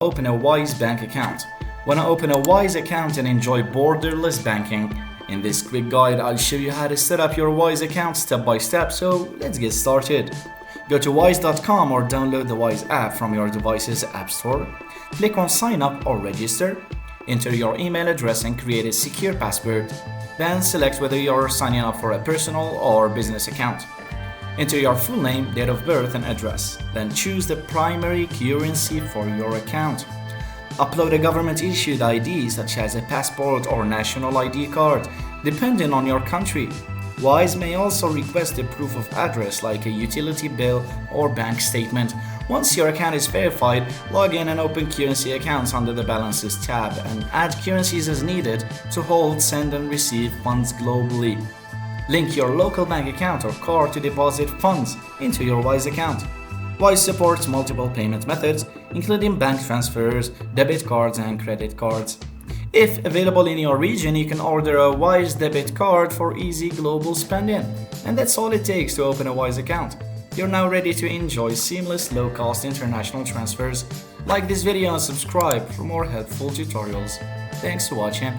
Open a Wise bank account. Wanna open a Wise account and enjoy borderless banking? In this quick guide, I'll show you how to set up your Wise account step by step, so let's get started. Go to wise.com or download the Wise app from your device's app store. Click on sign up or register. Enter your email address and create a secure password. Then select whether you're signing up for a personal or business account. Enter your full name, date of birth, and address. Then choose the primary currency for your account. Upload a government-issued ID such as a passport or national ID card, depending on your country. Wise may also request a proof of address like a utility bill or bank statement. Once your account is verified, log in and open currency accounts under the Balances tab and add currencies as needed to hold, send, and receive funds globally. Link your local bank account or card to deposit funds into your Wise account. Wise supports multiple payment methods, including bank transfers, debit cards, and credit cards. If available in your region, you can order a Wise debit card for easy global spending. And that's all it takes to open a Wise account. You're now ready to enjoy seamless, low-cost international transfers. Like this video and subscribe for more helpful tutorials. Thanks for watching.